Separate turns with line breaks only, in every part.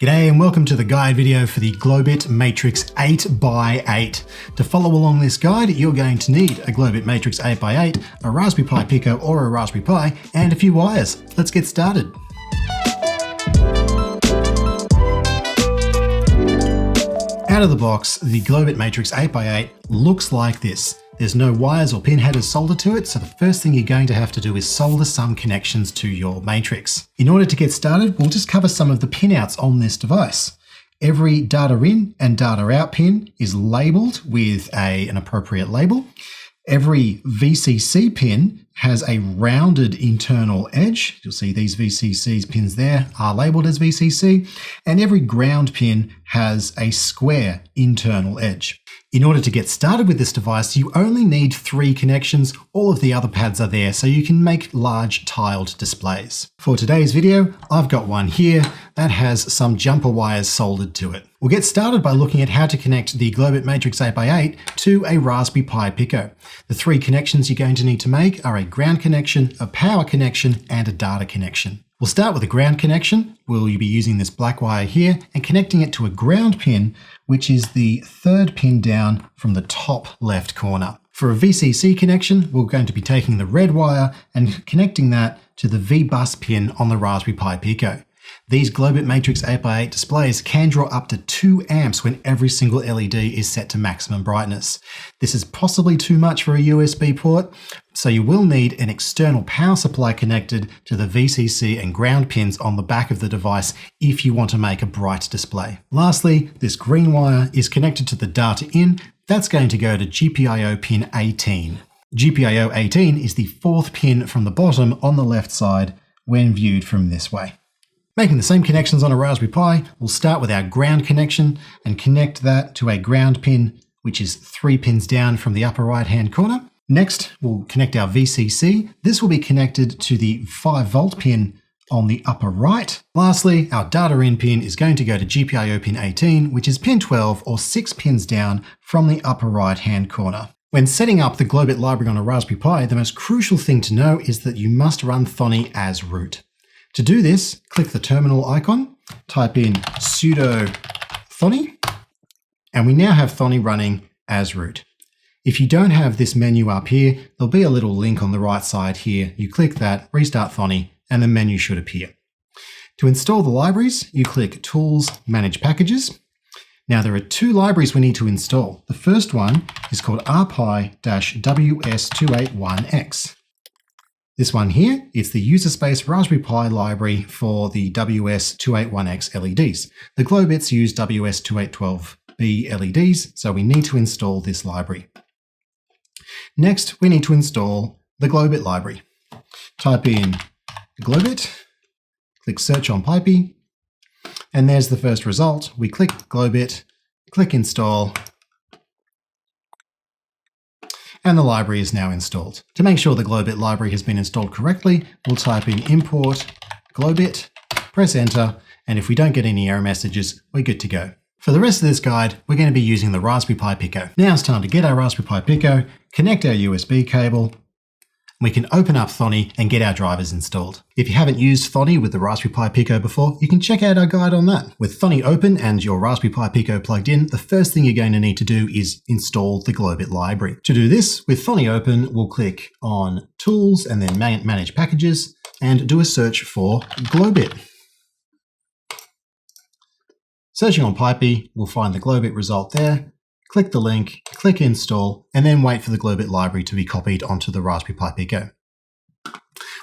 G'day and welcome to the guide video for the GlowBit Matrix 8x8. To follow along this guide, you're going to need a GlowBit Matrix 8x8, a Raspberry Pi Pico or a Raspberry Pi, and a few wires. Let's get started. Out of the box, the GlowBit Matrix 8x8 looks like this. There's no wires or pin headers soldered to it, so the first thing you're going to have to do is solder some connections to your matrix. In order to get started, we'll just cover some of the pinouts on this device. Every data in and data out pin is labeled with an appropriate label. Every VCC pin has a rounded internal edge. You'll see these VCC pins there are labeled as VCC, and every ground pin has a square internal edge. In order to get started with this device, you only need 3 connections. All of the other pads are there, so you can make large tiled displays. For today's video, I've got one here that has some jumper wires soldered to it. We'll get started by looking at how to connect the GlowBit Matrix 8x8 to a Raspberry Pi Pico. The 3 connections you're going to need to make are a ground connection, a power connection, and a data connection. We'll start with a ground connection. We'll be using this black wire here and connecting it to a ground pin, which is the 3rd pin down from the top left corner. For a VCC connection, we're going to be taking the red wire and connecting that to the V-bus pin on the Raspberry Pi Pico. These GlowBit Matrix 8x8 displays can draw up to 2 amps when every single LED is set to maximum brightness. This is possibly too much for a USB port, so you will need an external power supply connected to the VCC and ground pins on the back of the device if you want to make a bright display. Lastly, this green wire is connected to the data in. That's going to go to GPIO pin 18. GPIO 18 is the 4th pin from the bottom on the left side when viewed from this way. Making the same connections on a Raspberry Pi, we'll start with our ground connection and connect that to a ground pin, which is 3 pins down from the upper right-hand corner. Next, we'll connect our VCC. This will be connected to the 5-volt pin on the upper right. Lastly, our data in pin is going to go to GPIO pin 18, which is pin 12 or 6 pins down from the upper right-hand corner. When setting up the GlowBit library on a Raspberry Pi, the most crucial thing to know is that you must run Thonny as root. To do this, click the terminal icon, type in sudo Thonny, and we now have Thonny running as root. If you don't have this menu up here, there'll be a little link on the right side here. You click that, restart Thonny, and the menu should appear. To install the libraries, you click Tools, Manage Packages. Now there are 2 libraries we need to install. The first one is called rpi-ws281x. This one here is the user space Raspberry Pi library for the WS281X LEDs. The GlowBits use WS2812B LEDs, so we need to install this library. Next, we need to install the GlowBit library. Type in GlowBit, click search on Pipey, and there's the first result. We click GlowBit, click install, and the library is now installed. To make sure the GlowBit library has been installed correctly, we'll type in import GlowBit, press enter, and if we don't get any error messages, we're good to go. For the rest of this guide, we're going to be using the Raspberry Pi Pico. Now it's time to get our Raspberry Pi Pico, connect our USB cable. We can open up Thonny and get our drivers installed. If you haven't used Thonny with the Raspberry Pi Pico before, you can check out our guide on that. With Thonny open and your Raspberry Pi Pico plugged in, the first thing you're going to need to do is install the GlowBit library. To do this, with Thonny open, we'll click on Tools and then Manage Packages and do a search for GlowBit. Searching on Pipey, we'll find the GlowBit result there. Click the link, click install, and then wait for the GlowBit library to be copied onto the Raspberry Pi Pico.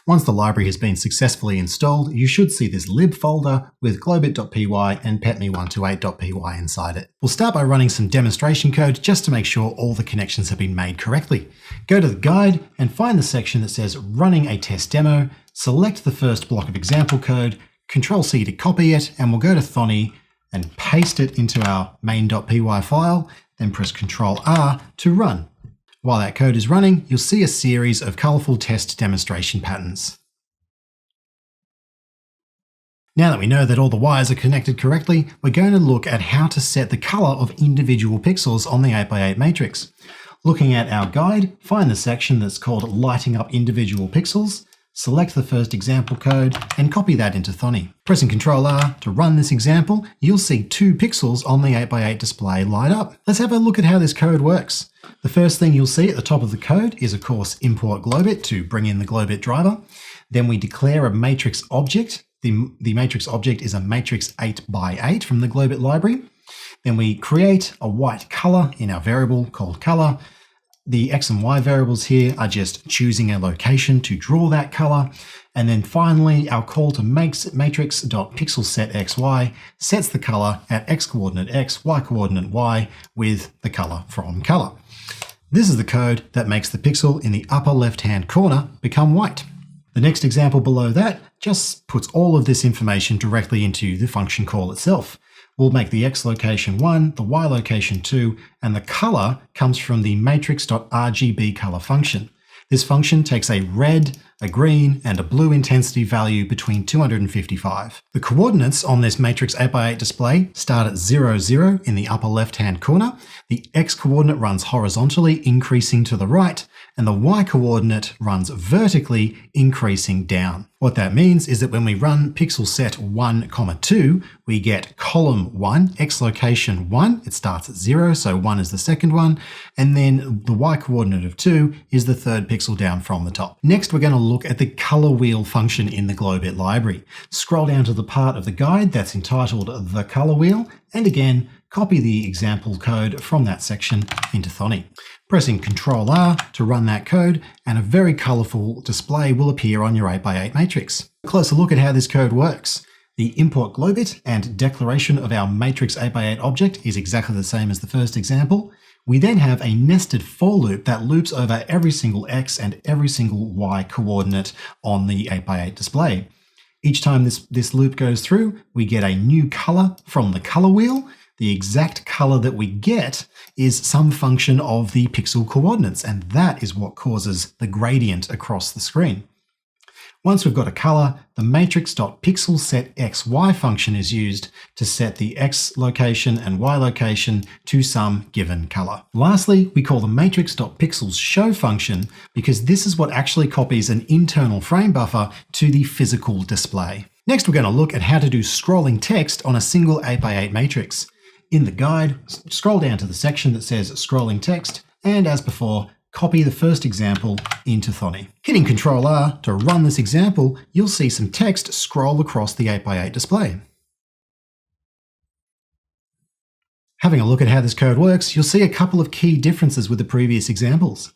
Once the library has been successfully installed, you should see this lib folder with glowbit.py and petme128.py inside it. We'll start by running some demonstration code just to make sure all the connections have been made correctly. Go to the guide and find the section that says running a test demo, select the first block of example code, Control-C to copy it, and we'll go to Thonny and paste it into our main.py file, then press Ctrl-R to run. While that code is running, you'll see a series of colourful test demonstration patterns. Now that we know that all the wires are connected correctly, we're going to look at how to set the colour of individual pixels on the 8x8 matrix. Looking at our guide, find the section that's called Lighting Up Individual Pixels, select the first example code, and copy that into Thonny. Pressing Ctrl R to run this example, you'll see 2 pixels on the 8x8 display light up. Let's have a look at how this code works. The first thing you'll see at the top of the code is, of course, import GlowBit to bring in the GlowBit driver. Then we declare a matrix object. The matrix object is a matrix 8x8 from the GlowBit library. Then we create a white color in our variable called color. The X and Y variables here are just choosing a location to draw that color. And then finally, our call to matrix.pixelsetXY sets the color at X coordinate X, Y coordinate Y with the color from color. This is the code that makes the pixel in the upper left-hand corner become white. The next example below that just puts all of this information directly into the function call itself. We'll make the X location 1, the Y location 2, and the color comes from the matrix.rgb color function. This function takes a red, a green, and a blue intensity value between 255. The coordinates on this matrix 8x8 display start at 0, 0 in the upper left-hand corner. The X coordinate runs horizontally, increasing to the right, and the Y coordinate runs vertically, increasing down. What that means is that when we run pixel set 1, 2, we get column 1, X location 1, it starts at 0, so 1 is the second one, and then the Y coordinate of 2 is the third pixel down from the top. Next, we're going to look at the color wheel function in the GlowBit library. Scroll down to the part of the guide that's entitled the color wheel, and again, copy the example code from that section into Thonny. Pressing Ctrl R to run that code, and a very colorful display will appear on your 8x8 matrix. A closer look at how this code works. The import GlowBit and declaration of our matrix 8x8 object is exactly the same as the first example. We then have a nested for loop that loops over every single X and every single Y coordinate on the 8x8 display. Each time this loop goes through, we get a new color from the color wheel. The exact color that we get is some function of the pixel coordinates, and that is what causes the gradient across the screen. Once we've got a color, the matrix.pixelsetXY function is used to set the X location and Y location to some given color. Lastly, we call the matrix.pixelShow function because this is what actually copies an internal frame buffer to the physical display. Next, we're going to look at how to do scrolling text on a single 8x8 matrix. In the guide, scroll down to the section that says scrolling text, and as before, copy the first example into Thonny. Hitting Ctrl R to run this example, you'll see some text scroll across the 8x8 display. Having a look at how this code works, you'll see a couple of key differences with the previous examples.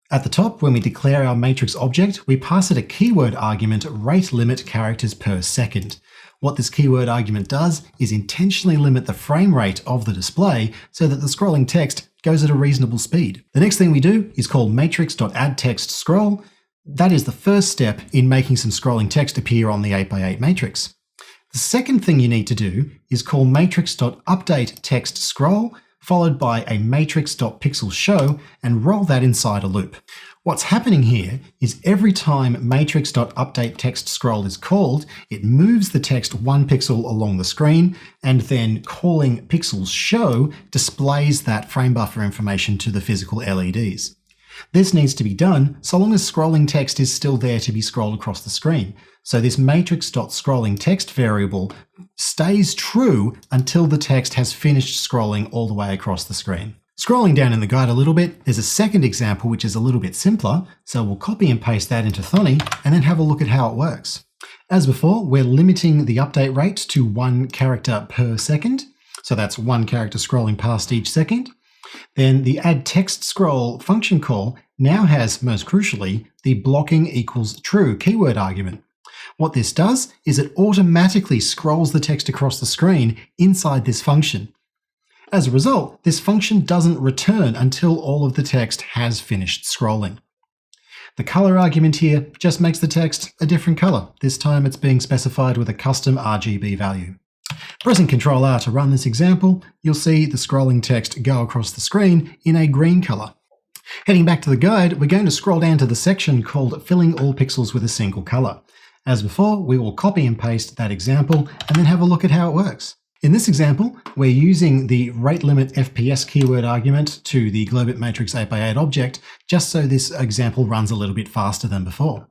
At the top, when we declare our matrix object, we pass it a keyword argument rate limit characters per second. What this keyword argument does is intentionally limit the frame rate of the display so that the scrolling text goes at a reasonable speed. The next thing we do is called matrix.addTextScroll. That is the first step in making some scrolling text appear on the 8x8 matrix. The second thing you need to do is call matrix.updateTextScroll, followed by a matrix.pixelShow, and roll that inside a loop. What's happening here is every time matrix.updateTextScroll is called, it moves the text 1 pixel along the screen, and then calling pixelShow displays that frame buffer information to the physical LEDs. This needs to be done so long as scrolling text is still there to be scrolled across the screen. So this matrix.scrollingText variable stays true until the text has finished scrolling all the way across the screen. Scrolling down in the guide a little bit, there's a second example which is a little bit simpler, so we'll copy and paste that into Thonny and then have a look at how it works. As before, we're limiting the update rate to 1 character per second, so that's 1 character scrolling past each second. Then the addTextScroll function call now has, most crucially, the blocking equals true keyword argument. What this does is it automatically scrolls the text across the screen inside this function. As a result, this function doesn't return until all of the text has finished scrolling. The color argument here just makes the text a different color. This time it's being specified with a custom RGB value. Pressing Ctrl R to run this example, you'll see the scrolling text go across the screen in a green color. Heading back to the guide, we're going to scroll down to the section called Filling All Pixels with a Single Color. As before, we will copy and paste that example and then have a look at how it works. In this example, we're using the rateLimitFPS keyword argument to the GlowBit Matrix 8x8 object, just so this example runs a little bit faster than before.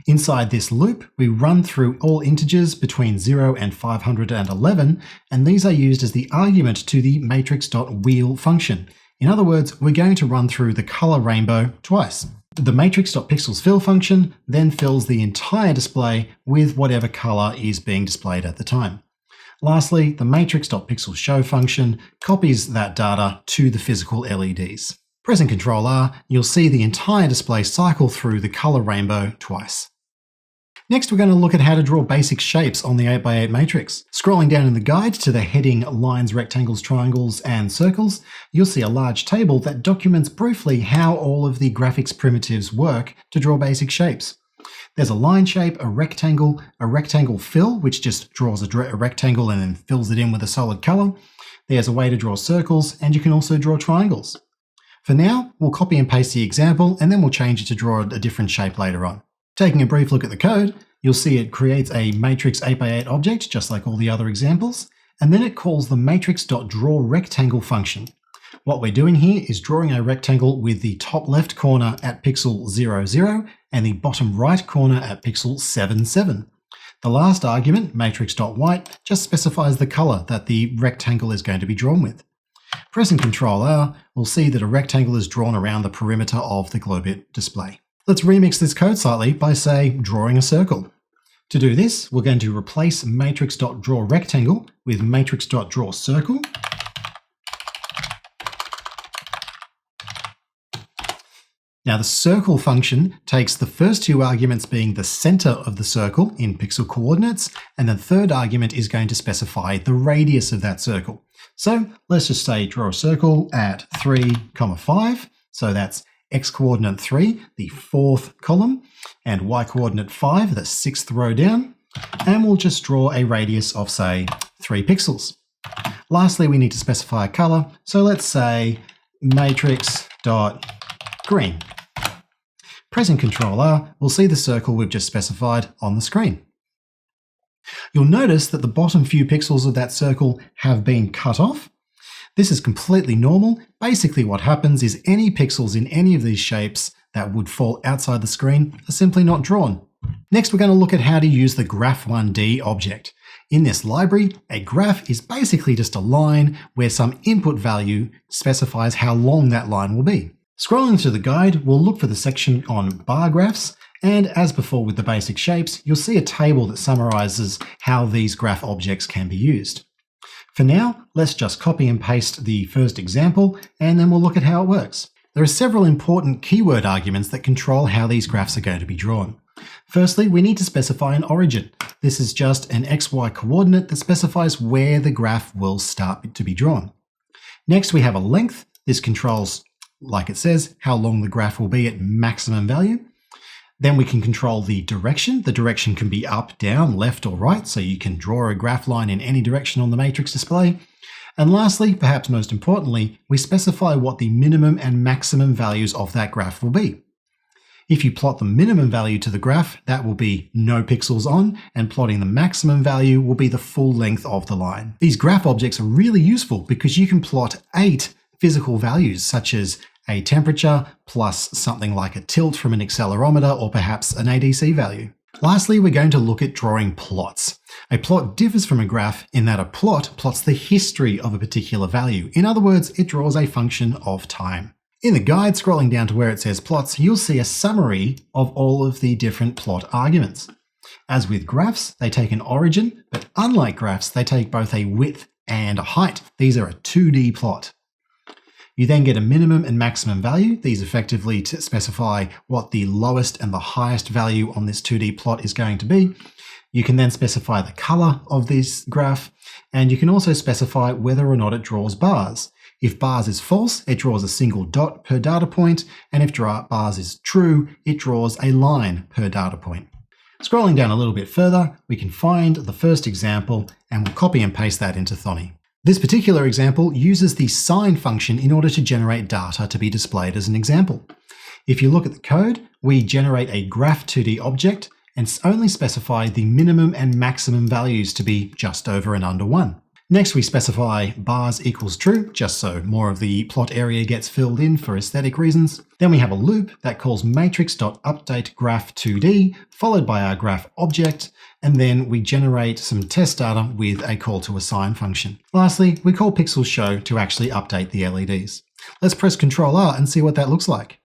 Inside this loop, we run through all integers between 0 and 511, and these are used as the argument to the matrix.wheel function. In other words, we're going to run through the color rainbow twice. The matrix.pixelsFill function then fills the entire display with whatever color is being displayed at the time. Lastly, the matrix.pixelShow function copies that data to the physical LEDs. Pressing Ctrl R, you'll see the entire display cycle through the color rainbow twice. Next, we're going to look at how to draw basic shapes on the 8x8 matrix. Scrolling down in the guide to the heading Lines, Rectangles, Triangles, and Circles, you'll see a large table that documents briefly how all of the graphics primitives work to draw basic shapes. There's a line shape, a rectangle fill, which just draws a rectangle and then fills it in with a solid color. There's a way to draw circles, and you can also draw triangles. For now, we'll copy and paste the example, and then we'll change it to draw a different shape later on. Taking a brief look at the code, you'll see it creates a matrix 8x8 object, just like all the other examples, and then it calls the matrix.drawRectangle function. What we're doing here is drawing a rectangle with the top left corner at pixel 00 and the bottom right corner at pixel 77. The last argument, matrix.white, just specifies the color that the rectangle is going to be drawn with. Pressing Ctrl R, we'll see that a rectangle is drawn around the perimeter of the GlowBit display. Let's remix this code slightly by, say, drawing a circle. To do this, we're going to replace matrix.drawRectangle with matrix.drawCircle. Now the circle function takes the first two arguments being the center of the circle in pixel coordinates, and the third argument is going to specify the radius of that circle. So let's just say draw a circle at 3, 5. So that's x coordinate 3, the fourth column, and y coordinate 5, the sixth row down, and we'll just draw a radius of, say, 3 pixels. Lastly, we need to specify a color, so let's say matrix.green. Pressing Ctrl R, we'll see the circle we've just specified on the screen. You'll notice that the bottom few pixels of that circle have been cut off. This is completely normal. Basically what happens is any pixels in any of these shapes that would fall outside the screen are simply not drawn. Next, we're going to look at how to use the graph1D object. In this library, a graph is basically just a line where some input value specifies how long that line will be. Scrolling through the guide, we'll look for the section on bar graphs, and as before with the basic shapes, you'll see a table that summarizes how these graph objects can be used. For now, let's just copy and paste the first example, and then we'll look at how it works. There are several important keyword arguments that control how these graphs are going to be drawn. Firstly, we need to specify an origin. This is just an XY coordinate that specifies where the graph will start to be drawn. Next, we have a length. This controls, like it says, how long the graph will be at maximum value. Then we can control the direction. The direction can be up, down, left, or right, so you can draw a graph line in any direction on the matrix display. And lastly, perhaps most importantly, we specify what the minimum and maximum values of that graph will be. If you plot the minimum value to the graph, that will be no pixels on, and plotting the maximum value will be the full length of the line. These graph objects are really useful because you can plot 8 physical values, such as a temperature plus something like a tilt from an accelerometer or perhaps an ADC value. Lastly, we're going to look at drawing plots. A plot differs from a graph in that a plot plots the history of a particular value. In other words, it draws a function of time. In the guide, scrolling down to where it says plots, you'll see a summary of all of the different plot arguments. As with graphs, they take an origin, but unlike graphs, they take both a width and a height. These are a 2D plot. You then get a minimum and maximum value. These effectively specify what the lowest and the highest value on this 2D plot is going to be. You can then specify the color of this graph, and you can also specify whether or not it draws bars. If bars is false, it draws a single dot per data point, and if bars is true, it draws a line per data point. Scrolling down a little bit further, we can find the first example, and we'll copy and paste that into Thonny. This particular example uses the sign function in order to generate data to be displayed as an example. If you look at the code, we generate a graph 2D object and only specify the minimum and maximum values to be just over and under 1. Next, we specify bars equals true, just so more of the plot area gets filled in for aesthetic reasons. Then we have a loop that calls matrix.updateGraph2D, followed by our graph object, and then we generate some test data with a call to assign function. Lastly, we call pixel show to actually update the LEDs. Let's press Ctrl R and see what that looks like.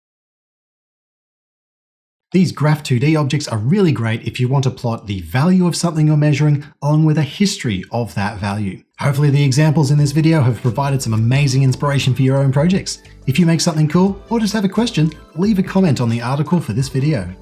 These Graph2D objects are really great if you want to plot the value of something you're measuring along with a history of that value. Hopefully the examples in this video have provided some amazing inspiration for your own projects. If you make something cool or just have a question, leave a comment on the article for this video.